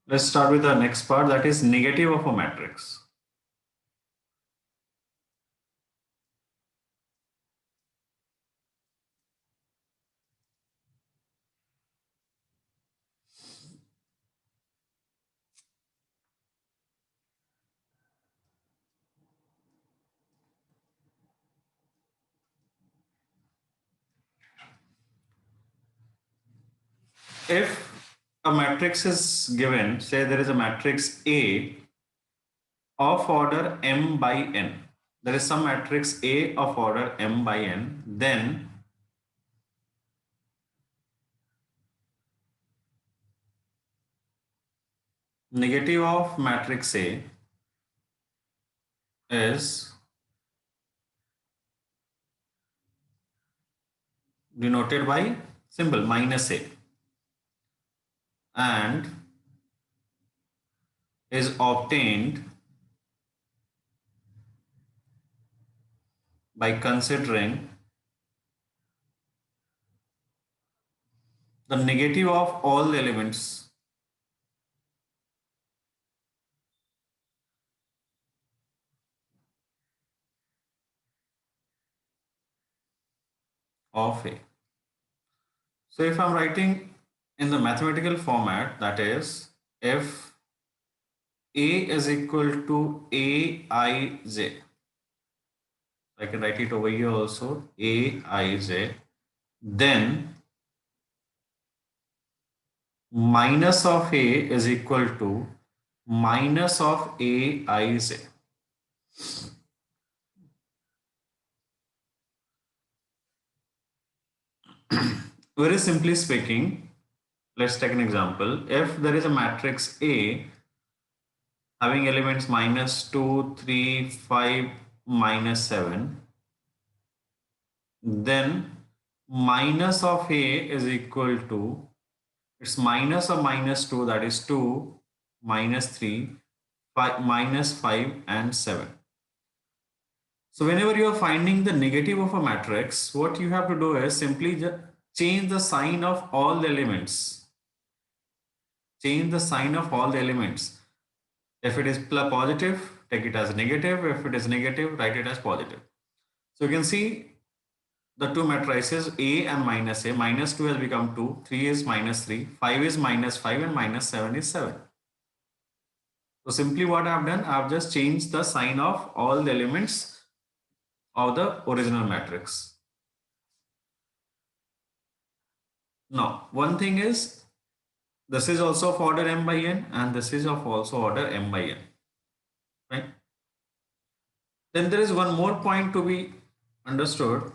Let's start with the next part, that is negative of a matrix. If a matrix is given, say there is a matrix A of order m by n. There is some matrix A of order m by n, then negative of matrix A is denoted by symbol minus A and is obtained by considering the negative of all the elements of A. So if I'm writing in the mathematical format, that is, if A is equal to Aij, I can write it over here also, Aij, then minus of A is equal to minus of Aij. Very simply speaking, let's take an example. If there is a matrix A having elements minus 2, 3, 5, minus 7, then minus of A is equal to, it's minus of minus 2, that is 2, minus 3, 5, minus 5 and 7. So whenever you are finding the negative of a matrix, what you have to do is simply change the sign of all the elements. Change the sign of all the elements. If it is positive, take it as negative. If it is negative, write it as positive. So you can see the two matrices A and minus A. Minus 2 has become 2, 3 is minus 3, 5 is minus 5 and minus 7 is 7. So simply what I have done, I have just changed the sign of all the elements of the original matrix. Now, one thing is, this is also of order m by n and this is of also order m by n. Right? Then there is one more point to be understood.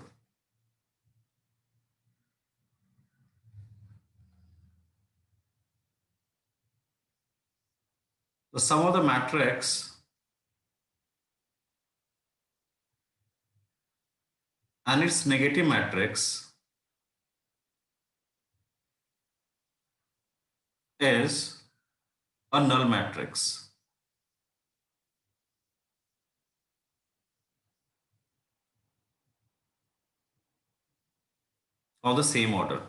The sum of the matrix and its negative matrix is a null matrix. Of the same order.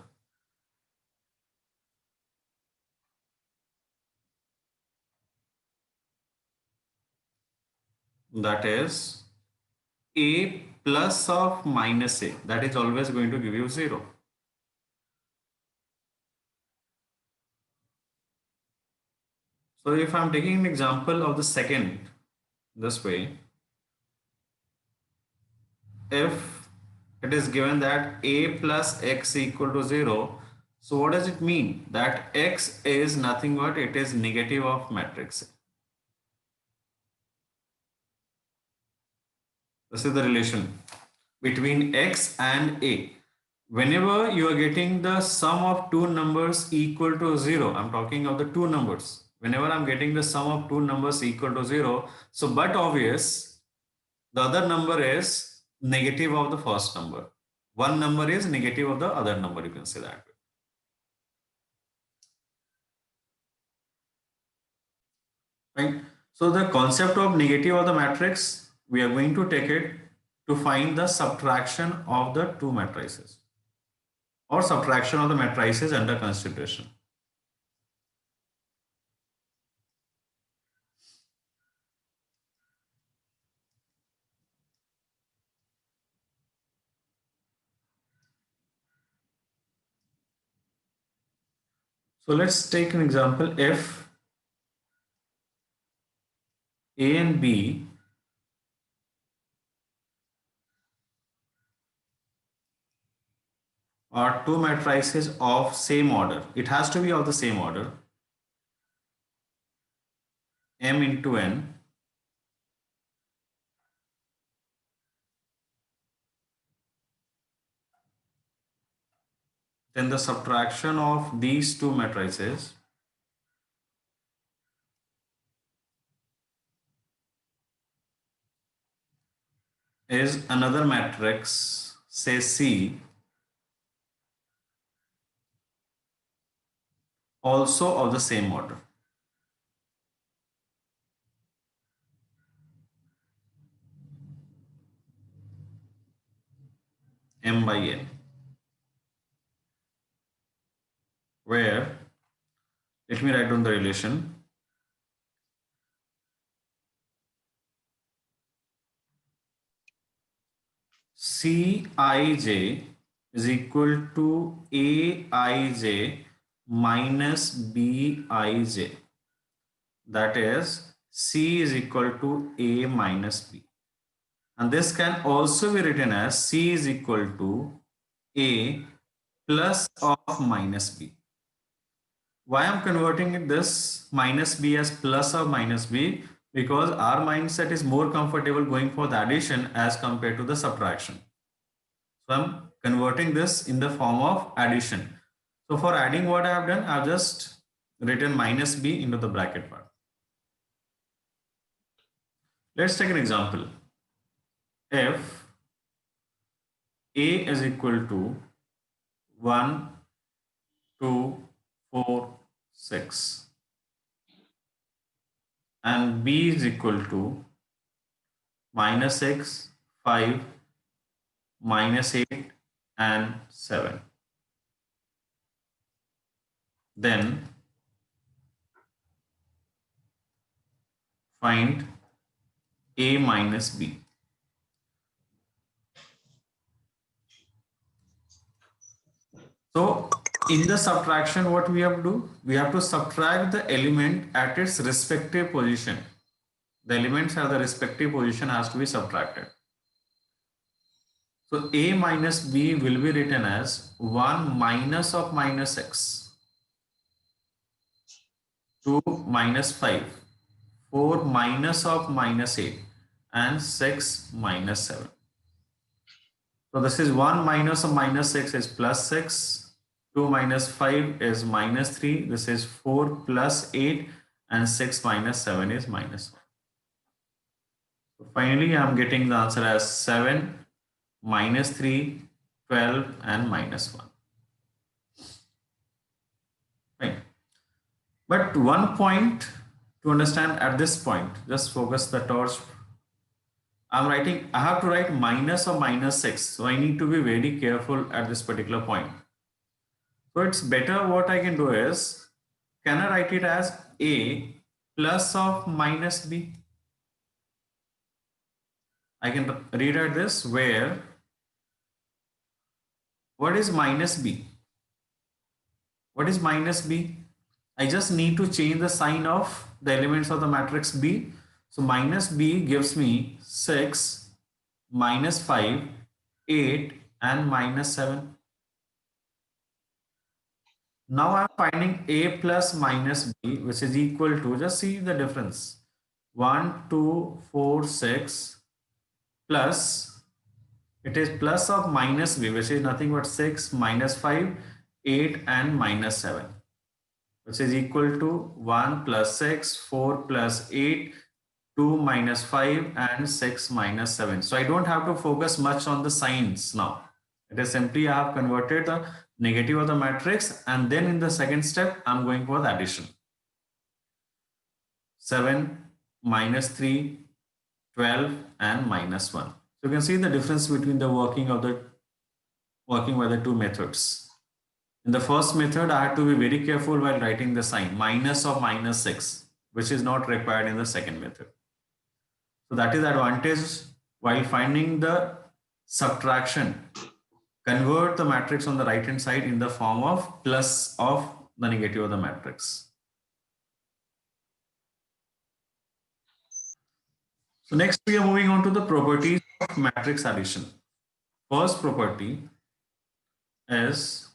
That is A plus of minus A. That is always going to give you 0. So if I'm taking an example of the second this way, if it is given that A plus X equal to 0, so what does it mean? That X is nothing but it is negative of matrix. This is the relation between X and A. Whenever you are getting the sum of two numbers equal to 0, I'm talking of the two numbers. Whenever I'm getting the sum of two numbers equal to 0, so but obvious, the other number is negative of the first number. One number is negative of the other number, you can say that. Right? So the concept of negative of the matrix, we are going to take it to find the subtraction of the two matrices or subtraction of the matrices under consideration. So let's take an example. If A and B are two matrices of same order, it has to be of the same order, M into N, then the subtraction of these two matrices is another matrix, say C, also of the same order. M by N, where, let me write down the relation. Cij is equal to Aij minus Bij. That is, C is equal to A minus B. And this can also be written as C is equal to A plus of minus B. Why I'm converting this minus B as plus or minus B? Because our mindset is more comfortable going for the addition as compared to the subtraction. So I'm converting this in the form of addition. So for adding, what I have done, I've just written minus B into the bracket part. Let's take an example. If A is equal to 1, 2, 4, 6 and B is equal to minus 6, 5, minus 8 and 7. Then find A minus B. So in the subtraction, what we have to do? We have to subtract the element at its respective position. The elements at the respective position has to be subtracted. So A minus B will be written as 1 minus of minus 6, 2 minus 5, 4 minus of minus 8 and 6 minus 7. So this is 1 minus of minus 6 is plus 6, 2 minus 5 is minus 3, this is 4 plus 8 and 6 minus 7 is minus 1. So finally I am getting the answer as 7, minus 3, 12 and minus 1. Right. But one point to understand at this point, just focus the torch. I'm writing, I have to write minus or minus 6. So I need to be very careful at this particular point. So it's better, what I can do is, can I write it as A plus of minus B? I can rewrite this where, what is minus B? What is minus B? I just need to change the sign of the elements of the matrix B. So minus B gives me 6, minus 5, 8 and minus 7. Now I'm finding A plus minus B, which is equal to, just see the difference, 1, 2, 4, 6 plus, it is plus of minus B, which is nothing but 6, minus 5, 8 and minus 7, which is equal to 1 plus 6, 4 plus 8, 2 minus 5 and 6 minus 7. So I don't have to focus much on the signs now. It is simply I have converted the negative of the matrix and then in the second step I'm going for the addition. 7, minus 3, 12 and minus 1. So you can see the difference between the working by the two methods. In the first method, I had to be very careful while writing the sign minus of minus 6, which is not required in the second method. So that is the advantage while finding the subtraction. Convert the matrix on the right hand side in the form of plus of the negative of the matrix. So next we are moving on to the properties of matrix addition. First property is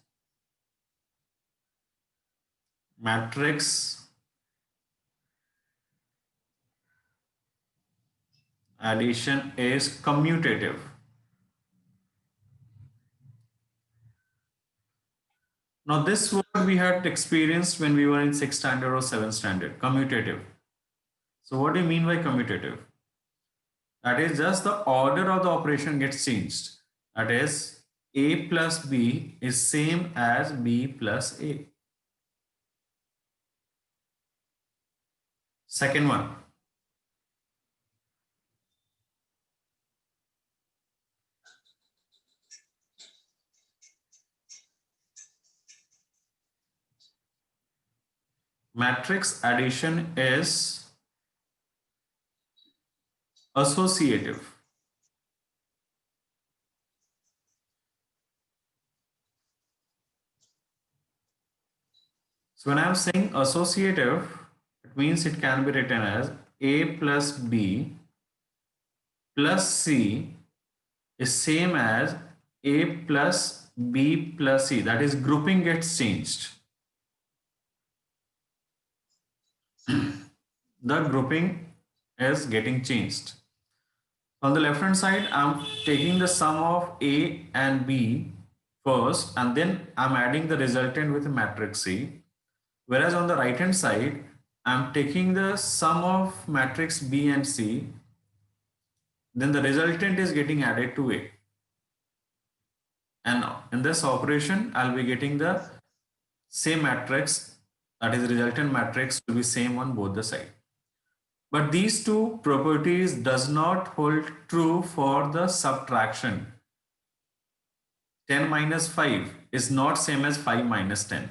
matrix addition is commutative. Now this word we had experienced when we were in 6th standard or 7th standard, commutative. So what do you mean by commutative? That is just the order of the operation gets changed. That is A plus B is same as B plus A. Second one, matrix addition is associative. So when I'm saying associative, it means it can be written as A plus B plus C is same as A plus B plus C. That is, grouping gets changed. The grouping is getting changed. On the left hand side, I'm taking the sum of A and B first, and then I'm adding the resultant with matrix C. Whereas on the right hand side, I'm taking the sum of matrix B and C, then the resultant is getting added to A. And in this operation, I'll be getting the same matrix, that is resultant matrix will be same on both the sides. But these two properties does not hold true for the subtraction. 10 minus 5 is not same as 5 minus 10.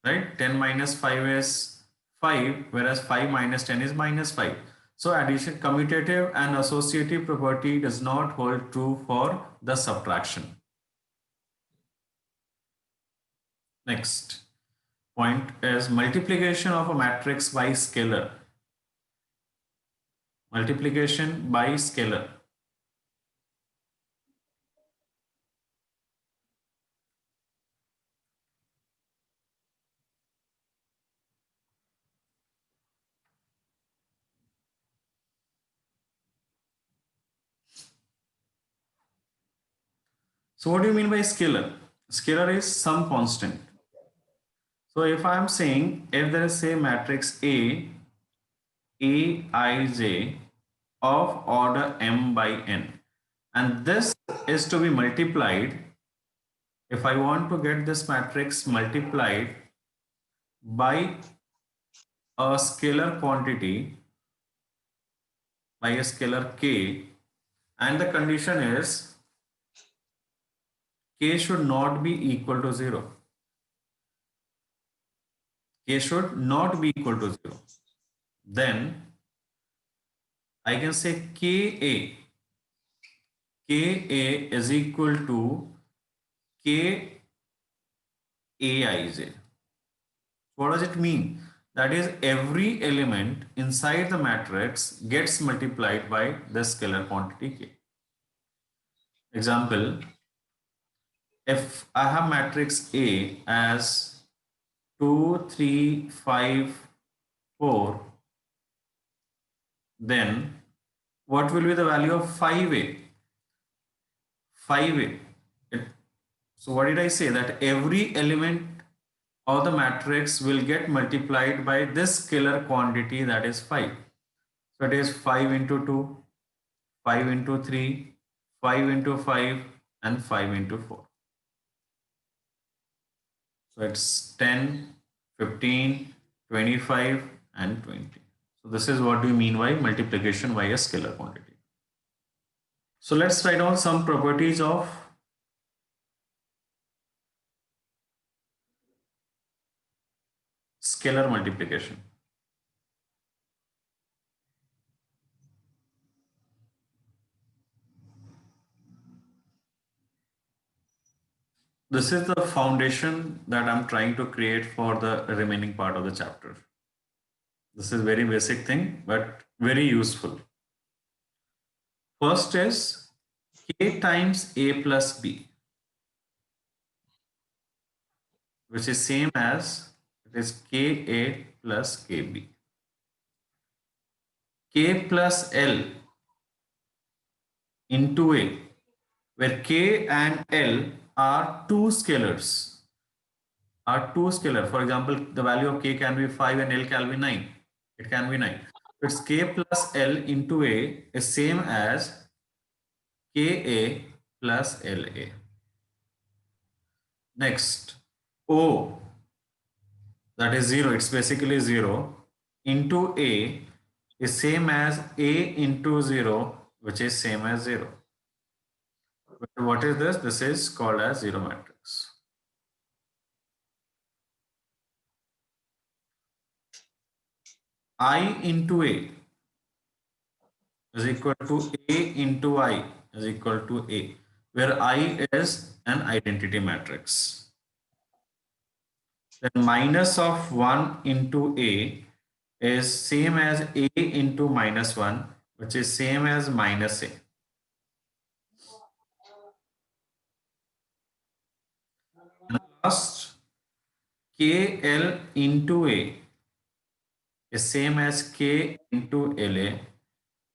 Right? 10 minus 5 is 5, whereas 5 minus 10 is minus 5. So addition, commutative and associative property does not hold true for the subtraction. Next point is multiplication of a matrix by scalar. Multiplication by scalar. So what do you mean by scalar? Scalar is some constant. So if I am saying, if there is say matrix A, Aij of order m by n, and this is to be multiplied, if I want to get this matrix multiplied by a scalar quantity, by a scalar k, and the condition is k should not be equal to 0. K should not be equal to 0. Then I can say Ka is equal to K Aij. What does it mean? That is, every element inside the matrix gets multiplied by the scalar quantity K. Example, if I have matrix A as 2, 3, 5, 4, then what will be the value of 5A? 5A. So what did I say? That every element of the matrix will get multiplied by this scalar quantity, that is 5. So it is 5 into 2, 5 into 3, 5 into 5, and 5 into 4. So it's 10, 15, 25, and 20. So this is what we mean by multiplication by a scalar quantity. So let's write down some properties of scalar multiplication. this is the foundation that I'm trying to create for the remaining part of the chapter. This is very basic thing, but very useful. First is k times a plus b, which is same as it is ka plus kb. K plus L into a, where k and L are two scalars. For example, the value of k can be 5 and L can be 9. It can be 9. It's k plus L into a is same as ka plus La. Next, O, that is 0, it's basically 0, into A is same as A into 0, which is same as 0. What is this? This is called as zero matrix. I into A is equal to A into I is equal to A, where I is an identity matrix. Then minus of 1 into A is same as A into minus 1, which is same as minus A. And last, KL into A is same as K into LA,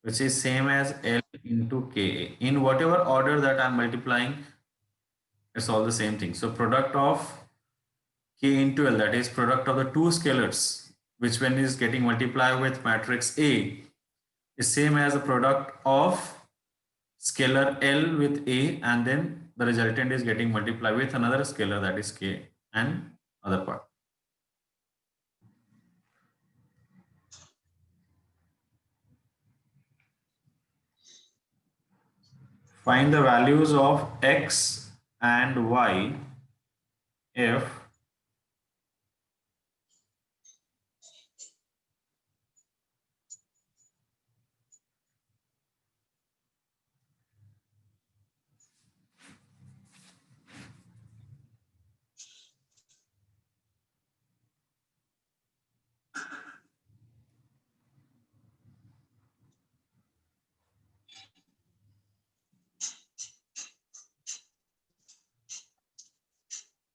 which is same as L into Ka. In whatever order that I'm multiplying, it's all the same thing. So product of K into L, that is product of the two scalars, which when is getting multiplied with matrix A, is same as the product of scalar L with A, and then the resultant is getting multiplied with another scalar, that is K, and other part. Find the values of X and Y if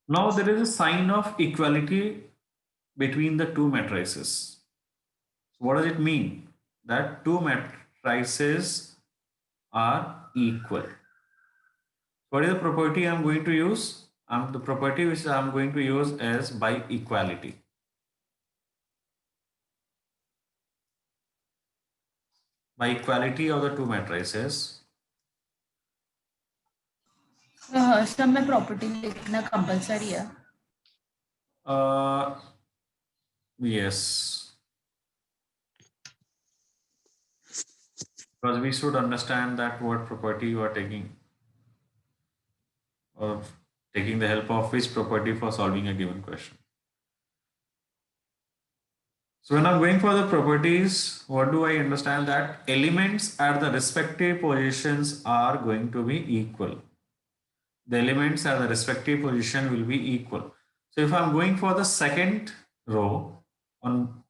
now there is a sign of equality between the two matrices. So what does it mean? That two matrices are equal. What is the property I'm going to use? The property which I'm going to use is by equality. By equality of the two matrices. सब में property लिखना compulsory है. Yes. Because we should understand that what property you are taking, or taking the help of which property for solving a given question. So when I'm going for the properties, what do I understand? That elements at the respective positions are going to be equal. The elements at the respective position will be equal. So if I'm going for the second row on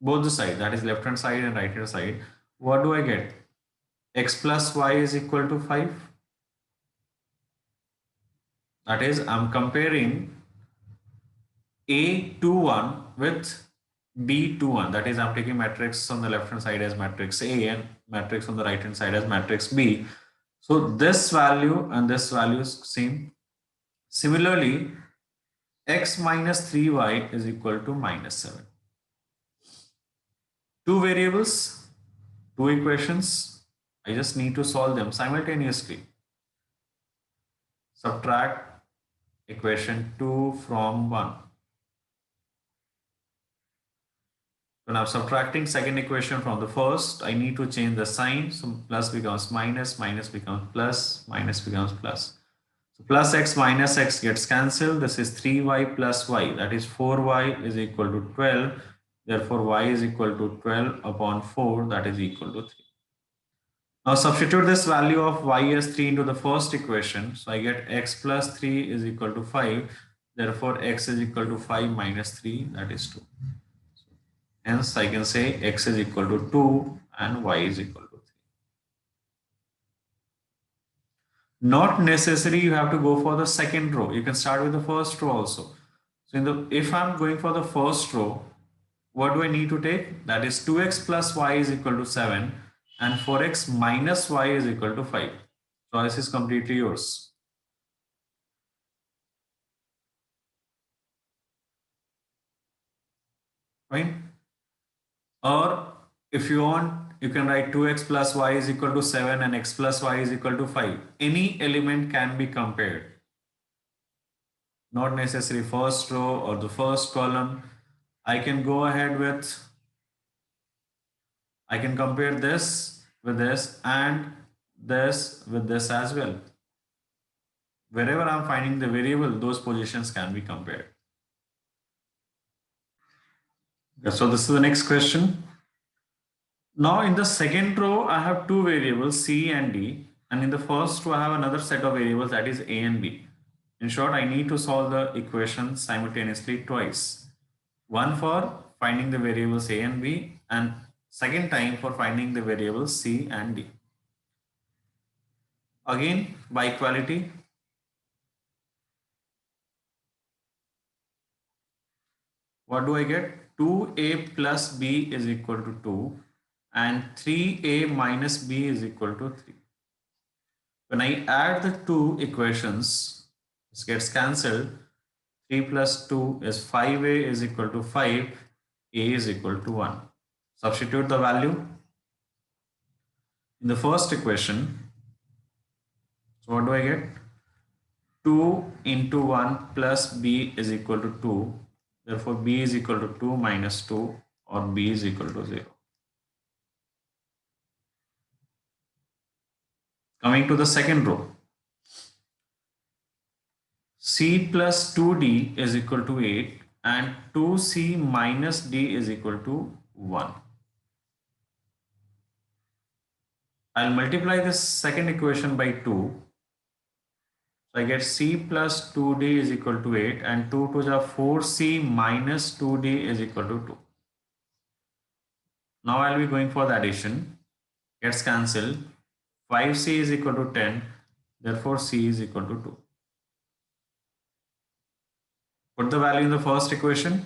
both the sides, that is left hand side and right hand side, what do I get? X plus Y is equal to 5. That is, I'm comparing A21 with B21. That is, I'm taking matrix on the left hand side as matrix A and matrix on the right hand side as matrix B. So this value and this value is same. Similarly, X minus 3Y is equal to minus 7. Two variables, two equations. I just need to solve them simultaneously. Subtract equation 2 from 1. When I'm subtracting second equation from the first, I need to change the sign. So plus becomes minus, minus becomes plus, minus becomes plus. So plus x minus x gets cancelled. This is 3y plus y. That is 4y is equal to 12. Therefore, y is equal to 12 upon 4. That is equal to 3. Now substitute this value of y as 3 into the first equation. So I get x plus 3 is equal to 5. Therefore, x is equal to 5 minus 3, that is 2. Hence, I can say x is equal to 2 and y is equal to 3. Not necessary you have to go for the second row. You can start with the first row also. So if I'm going for the first row, what do I need to take? That is 2x plus y is equal to 7 and 4x minus y is equal to 5. Choice is completely yours. Fine. Or if you want, you can write 2x plus y is equal to 7 and x plus y is equal to 5. Any element can be compared. Not necessary first row or the first column. I can go ahead with, I can compare this with this and this with this as well. Wherever I'm finding the variable, those positions can be compared. So this is the next question. Now in the second row, I have two variables C and D, and in the first row, I have another set of variables that is A and B. In short, I need to solve the equation simultaneously twice. One for finding the variables A and B, and second time for finding the variables C and D. Again, by equality, what do I get? 2a plus b is equal to 2 and 3a minus b is equal to 3. When I add the two equations, this gets cancelled. 3 plus 2 is 5a is equal to 5, a is equal to 1. Substitute the value in the first equation. So what do I get? 2 into 1 plus b is equal to 2. Therefore, b is equal to 2 minus 2 or b is equal to 0. Coming to the second row. C plus 2d is equal to 8 and 2c minus d is equal to 1. I'll multiply this second equation by 2. So I get c plus 2d is equal to 8 and 2 to the 4c minus 2d is equal to 2. Now I'll be going for the addition. Gets cancelled. 5c is equal to 10. Therefore c is equal to 2. Put the value in the first equation.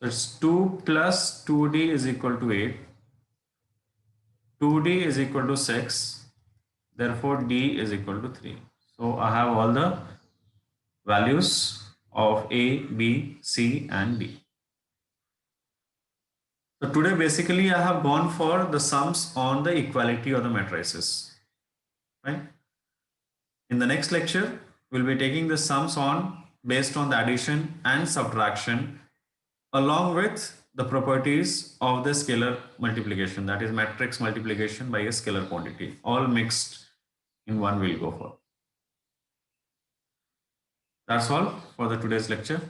So it's 2 plus 2d is equal to 8. 2d is equal to 6. Therefore, d is equal to 3. So I have all the values of A, B, C and D. So today basically I have gone for the sums on the equality of the matrices. Right? In the next lecture, we'll be taking the sums on based on the addition and subtraction along with the properties of the scalar multiplication, that is matrix multiplication by a scalar quantity, all mixed in one we'll go for. That's all for the today's lecture.